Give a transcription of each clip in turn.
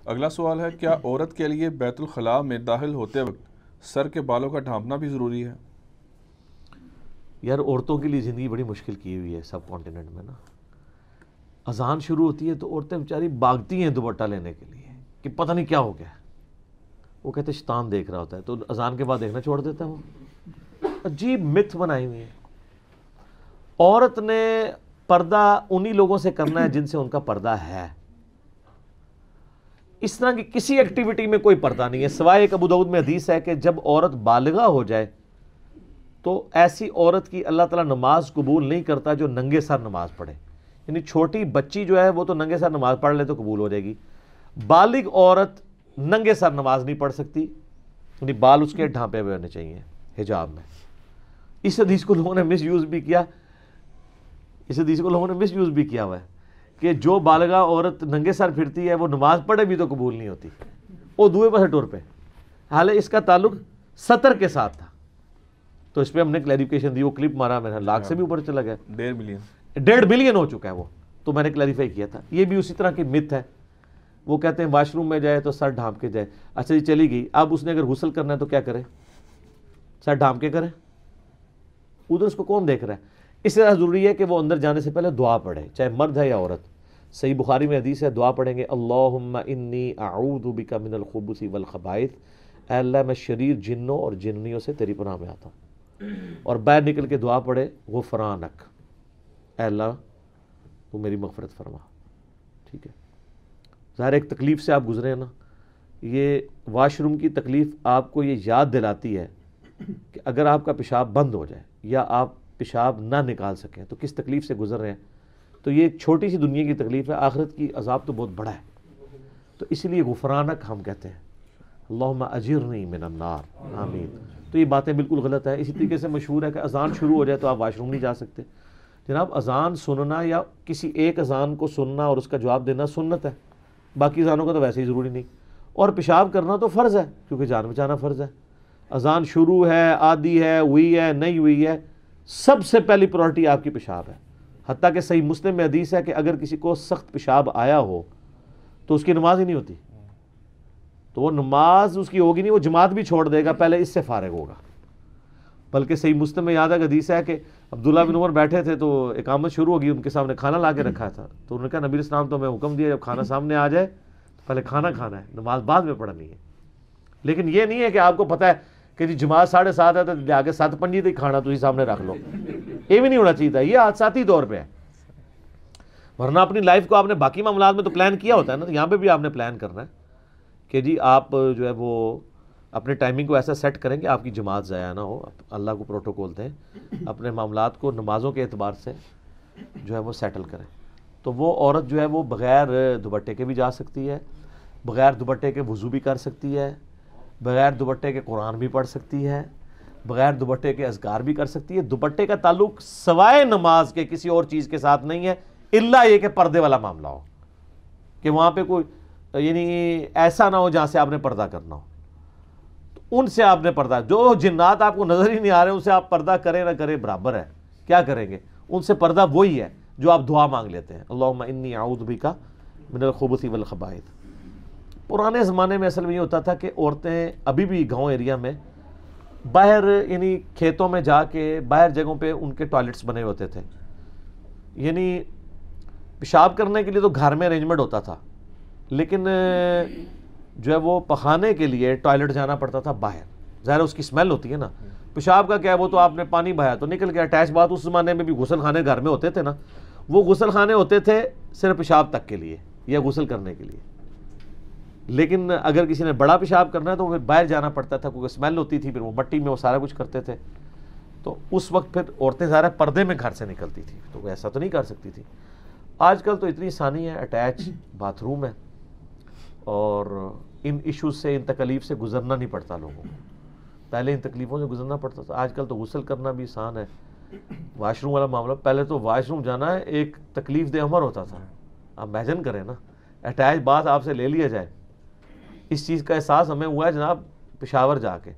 اگلا سوال ہے، کیا عورت کے لیے بیت الخلاء میں داخل ہوتے وقت سر کے بالوں کا ڈھانپنا بھی ضروری ہے؟ یار عورتوں کے لیے زندگی بڑی مشکل کی ہوئی ہے سب کانٹیننٹ میں نا. اذان شروع ہوتی ہے تو عورتیں بیچاری بھاگتی ہیں دوپٹہ لینے کے لیے کہ پتہ نہیں کیا ہو گیا. وہ کہتے ہیں شیطان دیکھ رہا ہوتا ہے، تو اذان کے بعد دیکھنا چھوڑ دیتا ہے. وہ عجیب متھ بنائی ہوئی ہے. عورت نے پردہ انہی لوگوں سے کرنا ہے جن سے ان کا پردہ ہے. اس طرح کی کسی ایکٹیویٹی میں کوئی پردہ نہیں ہے سوائے ایک ابو داؤد میں حدیث ہے کہ جب عورت بالغہ ہو جائے تو ایسی عورت کی اللہ تعالیٰ نماز قبول نہیں کرتا جو ننگے سر نماز پڑھے. یعنی چھوٹی بچی جو ہے وہ تو ننگے سر نماز پڑھ لے تو قبول ہو جائے گی. بالغ عورت ننگے سر نماز نہیں پڑھ سکتی، یعنی بال اس کے ڈھانپے ہوئے ہونے چاہیے حجاب میں. اس حدیث کو لوگوں نے مس یوز بھی کیا، ہوا ہے کہ جو بالغہ عورت ننگے سر پھرتی ہے وہ نماز پڑھے بھی تو قبول نہیں ہوتی، وہ دوئے پاسے ٹور پہ. حالانکہ اس کا تعلق سطر کے ساتھ تھا. تو اس پہ ہم نے کلیریفیکیشن دی. وہ کلپ مارا میرا لاکھ سے بھی اوپر چلا گیا، 1.5 بلین ہو چکا ہے وہ. تو میں نے کلیریفائی کیا تھا. یہ بھی اسی طرح کی مت ہے. وہ کہتے ہیں واش روم میں جائے تو سر ڈھانپ کے جائے. اچھا جی چلی گئی، اب اس نے اگر غسل کرنا ہے تو کیا کرے؟ سر ڈھانپ کے کرے؟ ادھر اس کو کون دیکھ رہا ہے؟ اس سے ضروری ہے کہ وہ اندر جانے سے پہلے دعا پڑھے، چاہے مرد ہے یا عورت. صحیح بخاری میں حدیث ہے، دعا پڑھیں گے اللہم انی اعوذ بک من الخبث والخبائث. اے اللہ میں شریر جنوں اور جننیوں سے تیری پناہ میں آتا ہوں. اور باہر نکل کے دعا پڑھے غفرانک، اے اللہ تو میری مغفرت فرما. ٹھیک ہے. ظاہر ایک تکلیف سے آپ گزرے ہیں نا. یہ واش روم کی تکلیف آپ کو یہ یاد دلاتی ہے کہ اگر آپ کا پیشاب بند ہو جائے یا آپ پیشاب نہ نکال سکیں تو کس تکلیف سے گزر رہے ہیں. تو یہ ایک چھوٹی سی دنیا کی تکلیف ہے، آخرت کی عذاب تو بہت بڑا ہے. تو اس لیے غفرانک ہم کہتے ہیں، اللہم اجرنی من النار، آمین. تو یہ باتیں بالکل غلط ہے. اسی طریقے سے مشہور ہے کہ اذان شروع ہو جائے تو آپ واش روم نہیں جا سکتے. جناب اذان سننا یا کسی ایک اذان کو سننا اور اس کا جواب دینا سنت ہے، باقی اذانوں کا تو ویسے ہی ضروری نہیں. اور پیشاب کرنا تو فرض ہے کیونکہ جان بچانا فرض ہے. اذان شروع ہے، آدھی ہے، ہوئی ہے، نہیں ہوئی ہے، سب سے پہلی پرائرٹی آپ کی پیشاب ہے. حتیٰ کہ صحیح مسلم میں حدیث ہے کہ اگر کسی کو سخت پیشاب آیا ہو تو اس کی نماز ہی نہیں ہوتی. تو وہ نماز اس کی ہوگی نہیں، وہ جماعت بھی چھوڑ دے گا، پہلے اس سے فارغ ہوگا. بلکہ صحیح مسلم میں یاد ہے حدیث ہے کہ عبداللہ بن عمر بیٹھے تھے تو اقامت شروع ہوگی، ان کے سامنے کھانا لا کے رکھا تھا. تو انہوں نے کہا نبی علیہ السلام تو ہمیں حکم دیا جب کھانا سامنے آ جائے تو پہلے کھانا کھانا ہے، نماز بعد میں پڑھنی ہے. لیکن یہ نہیں ہے کہ آپ کو پتہ ہے کہ جی جماعت 7:30 ہے تو آگے 7:05 تک کھانا تھی سامنے رکھ لو. یہ بھی نہیں ہونا چاہیے تھا. یہ حادثاتی طور پہ ہے. ورنہ اپنی لائف کو آپ نے باقی معاملات میں تو پلان کیا ہوتا ہے نا. یہاں پہ بھی آپ نے پلان کرنا ہے کہ جی آپ جو ہے وہ اپنے ٹائمنگ کو ایسا سیٹ کریں کہ آپ کی جماعت ضائع نہ ہو. اللہ کو پروٹوکول دیں، اپنے معاملات کو نمازوں کے اعتبار سے جو ہے وہ سیٹل کریں. تو وہ عورت جو ہے وہ بغیر دوپٹے کے بھی جا سکتی ہے، بغیر دوپٹے کے وضو بھی کر سکتی ہے، بغیر دوپٹے کے قرآن بھی پڑھ سکتی ہے، بغیر دوپٹے کے اذکار بھی کر سکتی ہے. دوپٹے کا تعلق سوائے نماز کے کسی اور چیز کے ساتھ نہیں ہے، الا یہ کہ پردے والا معاملہ ہو، کہ وہاں پہ کوئی یعنی ایسا نہ ہو جہاں سے آپ نے پردہ کرنا ہو. تو ان سے آپ نے پردہ، جو جنات آپ کو نظر ہی نہیں آ رہے ان سے آپ پردہ کریں نہ کریں برابر ہے. کیا کریں گے؟ ان سے پردہ وہی ہے جو آپ دعا مانگ لیتے ہیں، اللہم انی اعوذ بک من الخبث والخبائث. پرانے زمانے میں اصل میں یہ ہوتا تھا کہ عورتیں ابھی بھی گاؤں ایریا میں باہر یعنی کھیتوں میں جا کے باہر جگہوں پہ ان کے ٹوائلٹس بنے ہوتے تھے. یعنی پیشاب کرنے کے لیے تو گھر میں ارینجمنٹ ہوتا تھا، لیکن جو ہے وہ پخانے کے لیے ٹوائلٹ جانا پڑتا تھا باہر. ظاہر اس کی اسمیل ہوتی ہے نا. پیشاب کا کیا ہے، وہ تو آپ نے پانی بہایا تو نکل گیا. اٹیچ بات اس زمانے میں بھی غسل خانے گھر میں ہوتے تھے نا. وہ غسل خانے ہوتے تھے صرف پیشاب تک کے لیے یا غسل کرنے کے لیے. لیکن اگر کسی نے بڑا پیشاب کرنا ہے تو پھر باہر جانا پڑتا تھا کیونکہ اسمیل ہوتی تھی، پھر وہ مٹی میں وہ سارا کچھ کرتے تھے. تو اس وقت پھر عورتیں ظاہر پردے میں گھر سے نکلتی تھی، تو ایسا تو نہیں کر سکتی تھی. آج کل تو اتنی آسانی ہے، اٹیچ باتھ روم ہے اور ان ایشوز سے، ان تکلیف سے گزرنا نہیں پڑتا لوگوں کو. پہلے ان تکلیفوں سے گزرنا پڑتا تھا. آج کل تو غسل کرنا بھی آسان ہے. واش روم والا معاملہ، پہلے تو واش روم جانا ہے ایک تکلیف دہ عمر ہوتا تھا. آپ امیجن کریں نا، اٹیچ بات آپ سے لے لیا جائے. اس چیز کا احساس ہمیں ہوا ہے جناب پشاور جا کے.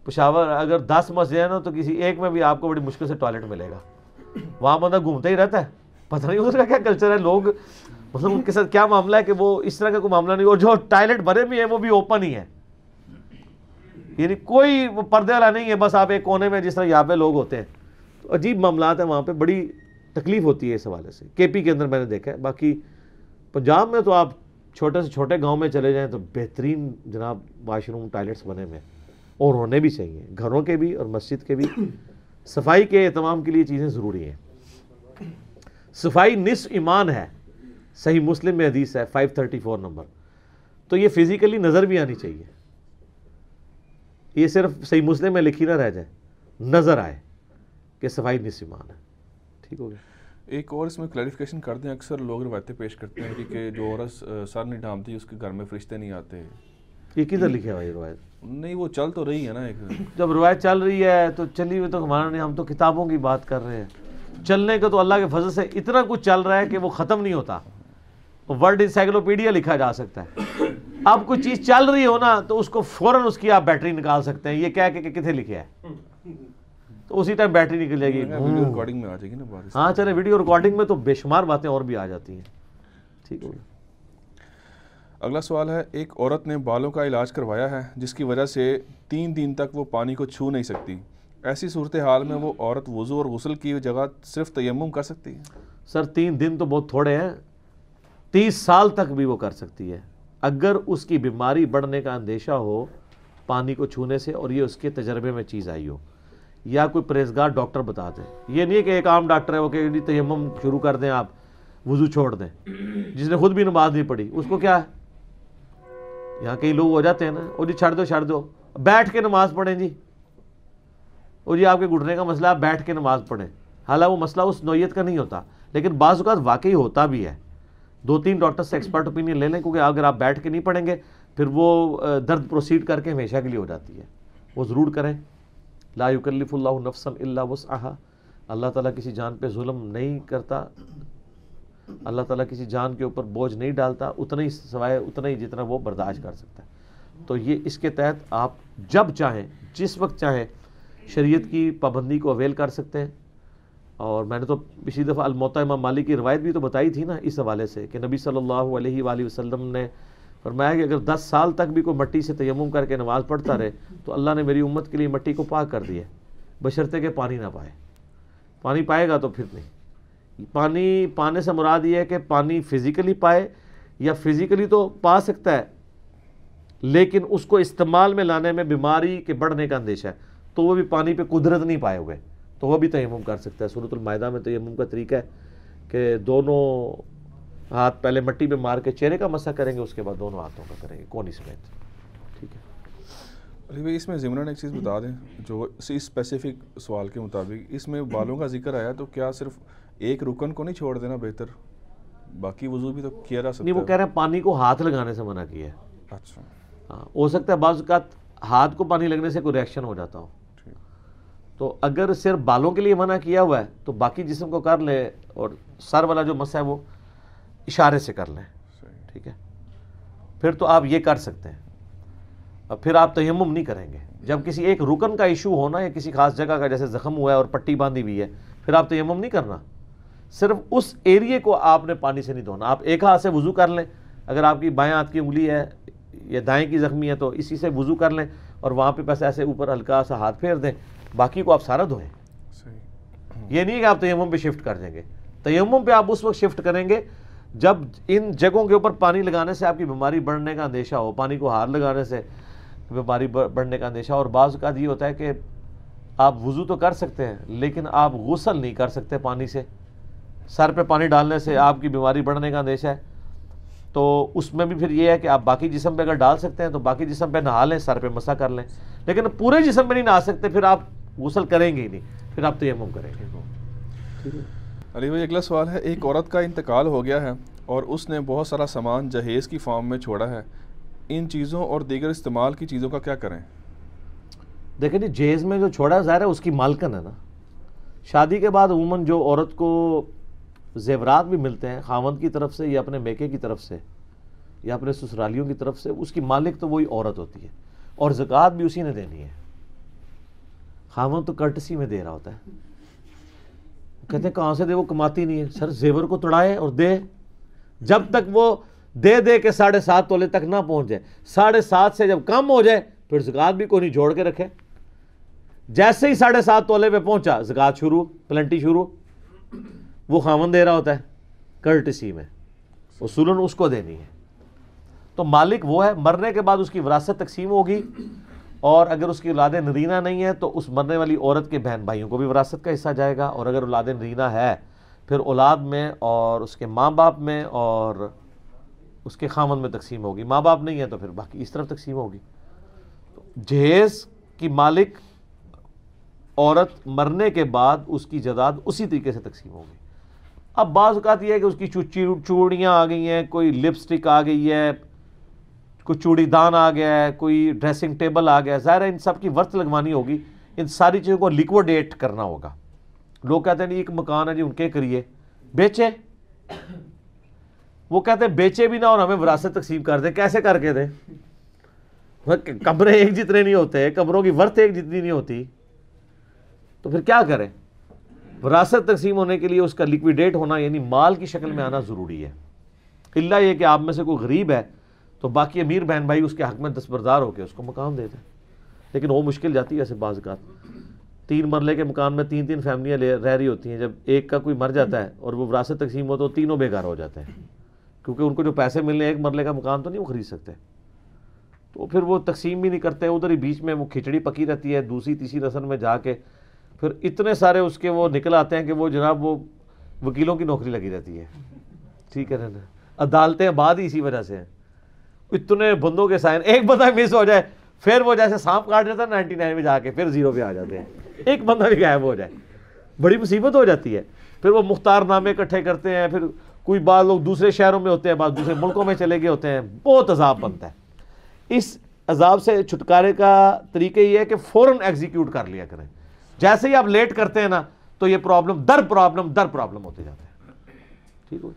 پشاور اگر 10 مسجد ہیں نا تو کسی ایک میں بھی آپ کو بڑی مشکل سے ٹوائلٹ ملے گا. وہاں بندہ گھومتا ہی رہتا ہے، پتہ نہیں اس کا کیا کلچر ہے. لوگ مطلب ان کے ساتھ کیا معاملہ ہے کہ وہ اس طرح کا کوئی معاملہ نہیں, اور جو ٹائلٹ بھرے بھی ہیں وہ بھی اوپن ہی ہے, یعنی کوئی پردے والا نہیں ہے, بس آپ ایک کونے میں جس طرح یہاں پہ لوگ ہوتے ہیں. تو عجیب معاملات ہیں وہاں پہ, بڑی تکلیف ہوتی ہے اس حوالے سے. کے پی کے اندر میں نے دیکھا ہے, باقی پنجاب میں تو آپ چھوٹے سے چھوٹے گاؤں میں چلے جائیں تو بہترین جناب واش روم ٹائلٹس بنے ہوئے ہیں, اور ہونے بھی چاہیے, گھروں کے بھی اور مسجد کے بھی. صفائی کے اہتمام کے لیے چیزیں ضروری ہیں. صفائی نصف ایمان ہے, صحیح مسلم میں حدیث ہے 534 نمبر. تو یہ فزیکلی نظر بھی آنی چاہیے, یہ صرف صحیح مسلم میں لکھی نہ رہ جائے, نظر آئے کہ صفائی نصف ایمان ہے. ٹھیک ہو گیا. ایک اور اس میں کلیریفیکیشن کر دیں, اکثر لوگ روایتیں پیش کرتے ہیں کہ جو عورت سر نہیں ڈھانپتی اس کے گھر میں فرشتے نہیں آتے. یہ کدھر لکھا ہوا یہ روایت؟ نہیں, وہ چل تو رہی ہے نا ایک. جب روایت چل رہی ہے تو چلی ہوئی تو ہمارا نہیں, ہم تو کتابوں کی بات کر رہے ہیں. چلنے کا تو اللہ کے فضل سے اتنا کچھ چل رہا ہے کہ وہ ختم نہیں ہوتا. ورلڈ انسائکلوپیڈیا لکھا جا سکتا ہے. اب کوئی چیز چل رہی ہو نا تو اس کو فوراً اس کی آپ بیٹری نکال سکتے ہیں, یہ کہہ کے کہ کتنے لکھا ہے, تو اسی ٹائم بیٹری نکل جائے گی. ویڈیو ریکارڈنگ میں آ جائے گی نا بات. ہاں چلے, ویڈیو ریکارڈنگ میں تو بے شمار باتیں اور بھی آ جاتی ہیں. ٹھیک ہوگا. اگلا سوال ہے, ایک عورت نے بالوں کا علاج کروایا ہے جس کی وجہ سے 3 دن تک وہ پانی کو چھو نہیں سکتی. ایسی صورتحال میں وہ عورت وضو اور غسل کی جگہ صرف تیمم کر سکتی ہے؟ سر 3 دن تو بہت تھوڑے ہیں, 30 سال تک بھی وہ کر سکتی ہے اگر اس کی بیماری بڑھنے کا اندیشہ ہو پانی کو چھونے سے, اور یہ اس کے تجربے میں چیز آئی ہو, یا کوئی پرہیزگار ڈاکٹر بتا دیں. یہ نہیں ہے کہ ایک عام ڈاکٹر ہے وہ کہ تیمم شروع کر دیں, آپ وضو چھوڑ دیں, جس نے خود بھی نماز نہیں پڑھی اس کو کیا ہے. یہاں کئی لوگ ہو جاتے ہیں نا, وہ جی چھڑ دو بیٹھ کے نماز پڑھیں جی, اور جی آپ کے گھٹنے کا مسئلہ آپ بیٹھ کے نماز پڑھیں. حالانکہ وہ مسئلہ اس نوعیت کا نہیں ہوتا, لیکن بعض اوقات واقعی ہوتا بھی ہے. 2-3 ڈاکٹر سے ایکسپرٹ اوپینین لے لیں, کیونکہ اگر آپ بیٹھ کے نہیں پڑھیں گے پھر وہ درد پروسیڈ کر کے ہمیشہ کے لیے ہو جاتی ہے. وہ ضرور کریں. لا یکلف اللہ نفسا الا وسعها, اللہ تعالیٰ کسی جان پہ ظلم نہیں کرتا, اللہ تعالیٰ کسی جان کے اوپر بوجھ نہیں ڈالتا, اتنا ہی سوائے اتنا ہی جتنا وہ برداشت کر سکتا ہے. تو یہ اس کے تحت آپ جب چاہیں جس وقت چاہیں شریعت کی پابندی کو اویل کر سکتے ہیں. اور میں نے تو پچھلی دفعہ الموطا امام مالک کی روایت بھی تو بتائی تھی نا اس حوالے سے, کہ نبی صلی اللہ علیہ وآلہ وسلم نے فرمایا کہ اگر 10 سال تک بھی کوئی مٹی سے تیمم کر کے نماز پڑھتا رہے تو اللہ نے میری امت کے لیے مٹی کو پاک کر دیا, بشرطے کہ پانی نہ پائے. پانی پائے گا تو پھر نہیں. پانی پانے سے مراد یہ ہے کہ پانی فزیکلی پائے, یا فزیکلی تو پا سکتا ہے لیکن اس کو استعمال میں لانے میں بیماری کے بڑھنے کا اندیشہ ہے, تو وہ بھی پانی پہ قدرت نہیں پائے ہوئے تو وہ بھی تیمم کر سکتا ہے. سورۃ المائدہ میں تیمم کا طریقہ ہے کہ دونوں ہاتھ پہلے مٹی پہ مار کے چہرے کا مسح کریں گے, اس کے بعد دونوں ہاتھوں کا کریں گے کونی سمیت. ٹھیک ہے علی بھائی, اس میں ضمناً ایک چیز بتا دیں, جو اسی اسپیسیفک سوال کے مطابق اس میں بالوں کا ذکر آیا, تو کیا صرف ایک رکن کو نہیں چھوڑ دینا بہتر, باقی وضو بھی تو کیا جا سکتا ہے؟ نہیں, وہ کہہ رہے ہیں پانی کو ہاتھ لگانے سے منع کیا ہے. اچھا, ہاں ہو سکتا ہے بعض اوقات ہاتھ کو پانی لگنے سے کوئی ریئیکشن ہو جاتا ہو, تو اگر صرف بالوں کے لیے منع کیا ہوا ہے تو باقی جسم کو کر لے, اور سر والا جو مسئلہ ہے وہ اشارے سے کر لیں. ٹھیک ہے, پھر تو آپ یہ کر سکتے ہیں. اب پھر آپ تیمم نہیں کریں گے. جب کسی ایک رکن کا ایشو ہونا یا کسی خاص جگہ کا, جیسے زخم ہوا ہے اور پٹی باندھی ہوئی ہے, پھر آپ تیمم نہیں کرنا, صرف اس ایریے کو آپ نے پانی سے نہیں دھونا. آپ ایک ہاتھ سے وضو کر لیں, اگر آپ کی بائیں ہاتھ کی انگلی ہے یا دائیں کی زخمی ہے تو اسی سے وضو کر لیں, اور وہاں پہ بس ایسے اوپر ہلکا سا ہاتھ پھیر دیں, باقی کو آپ سارا دھوئیں. یہ نہیں کہ آپ تیمم پہ شفٹ کر دیں گے. تیمم پہ آپ اس وقت شفٹ کریں گے جب ان جگہوں کے اوپر پانی لگانے سے آپ کی بیماری بڑھنے کا اندیشہ ہو, پانی کو ہاتھ لگانے سے بیماری بڑھنے کا اندیشہ. اور بعض اوقات یہ ہوتا ہے کہ آپ وضو تو کر سکتے ہیں لیکن آپ غسل نہیں کر سکتے پانی سے, سر پہ پانی ڈالنے سے آپ کی بیماری بڑھنے کا اندیشہ ہے. تو اس میں بھی پھر یہ ہے کہ آپ باقی جسم پہ اگر ڈال سکتے ہیں تو باقی جسم پہ نہا لیں, سر پہ مسح کر لیں, لیکن پورے جسم پہ نہیں نہا سکتے پھر آپ غسل کریں گے ہی نہیں, پھر آپ تیمم کریں گے. علی بھائی, اگلا سوال ہے, ایک عورت کا انتقال ہو گیا ہے اور اس نے بہت سارا سامان جہیز کی فارم میں چھوڑا ہے, ان چیزوں اور دیگر استعمال کی چیزوں کا کیا کریں؟ دیکھیں جی, جہیز میں جو چھوڑا ہے ظاہر ہے اس کی مالکن ہے نا. شادی کے بعد عموماً جو عورت کو زیورات بھی ملتے ہیں خاوند کی طرف سے یا اپنے میکے کی طرف سے یا اپنے سسرالیوں کی طرف سے, اس کی مالک تو وہی عورت ہوتی ہے, اور زکوٰۃ بھی اسی نے دینی ہے. خاوند تو کرٹسی میں دے رہا ہوتا ہے. کہتے ہیں کہاں سے دے, وہ کماتی نہیں ہے. سر زیور کو توڑائے اور دے, جب تک وہ دے دے کے 7.5 تولے تک نہ پہنچ جائے. 7.5 سے جب کم ہو جائے پھر زکوٰۃ بھی کوئی نہیں جوڑ کے رکھے. جیسے ہی 7.5 تولے پہ پہنچا زکوٰۃ شروع, پلنٹی شروع. وہ خاوند دے رہا ہوتا ہے کرٹسی میں, اصولاً اس کو دینی ہے. تو مالک وہ ہے. مرنے کے بعد اس کی وراثت تقسیم ہوگی, اور اگر اس کی اولاد نرینہ نہیں ہے تو اس مرنے والی عورت کے بہن بھائیوں کو بھی وراثت کا حصہ جائے گا, اور اگر اولاد نرینہ ہے پھر اولاد میں اور اس کے ماں باپ میں اور اس کے خاوند میں تقسیم ہوگی. ماں باپ نہیں ہے تو پھر باقی اس طرف تقسیم ہوگی. جہیز کی مالک عورت مرنے کے بعد اس کی جائیداد اسی طریقے سے تقسیم ہوگی. اب بعض اوقات یہ ہے کہ اس کی چوڑیاں آ گئی ہیں, کوئی لپسٹک آ گئی ہے, کوئی چوڑی دان آ گیا ہے, کوئی ڈریسنگ ٹیبل آ گیا ہے, ظاہر ہے ان سب کی ورتھ لگوانی ہوگی. ان ساری چیزوں کو لیکوڈیٹ کرنا ہوگا. لوگ کہتے ہیں نہیں ایک مکان ہے جی ان کے کریے, بیچے. وہ کہتے ہیں بیچے بھی نہ اور ہمیں وراثت تقسیم کر دیں. کیسے کر کے دیں؟ قبریں ایک جتنے نہیں ہوتے, قبروں کی ورث ایک جتنی نہیں ہوتی, تو پھر کیا کریں؟ وراثت تقسیم ہونے کے لیے اس کا لیکویڈیٹ ہونا یعنی مال کی شکل میں آنا ضروری ہے. الا یہ کہ آپ میں سے کوئی غریب ہے تو باقی امیر بہن بھائی اس کے حق میں دستبردار ہو کے اس کو مکان دے دیں. لیکن وہ مشکل جاتی ہے ایسے بعض اوقات. 3 مرلے کے مکان میں 3 فیملیاں رہ رہی ہوتی ہیں. جب ایک کا کوئی مر جاتا ہے اور وہ وراثت تقسیم ہو تو تینوں بے گھر ہو جاتے ہیں, کیونکہ ان کو جو پیسے ملنے 1 مرلے کا مکان تو نہیں وہ خرید سکتے. تو پھر وہ تقسیم بھی نہیں کرتے, ادھر ہی بیچ میں وہ کھچڑی پکی رہتی ہے. دوسری تیسری نسل میں جا کے پھر اتنے سارے اس کے وہ نکل آتے ہیں کہ وہ جناب وہ وکیلوں کی نوکری لگی رہتی ہے. ٹھیک ہے نا, عدالتیں بعد ہی اسی وجہ سے ہیں. اتنے بندوں کے سائن, ایک بندہ مس ہو جائے پھر وہ جیسے سانپ کاٹ جاتا ہے 99 میں جا کے پھر 0 پہ آ جاتے ہیں. ایک بندہ بھی غائب ہو جائے بڑی مصیبت ہو جاتی ہے. پھر وہ مختار نامے اکٹھے کرتے ہیں, پھر کوئی بعض لوگ دوسرے شہروں میں ہوتے ہیں, بعض دوسرے ملکوں میں چلے گئے ہوتے ہیں. بہت عذاب بنتا ہے. اس عذاب سے چھٹکارے کا طریقہ یہ ہے کہ فوراً ایگزیکیوٹ کر لیا کریں. جیسے ہی آپ لیٹ کرتے ہیں نا تو یہ پرابلم در پرابلم ہوتے جاتے ہیں. ٹھیک ہو.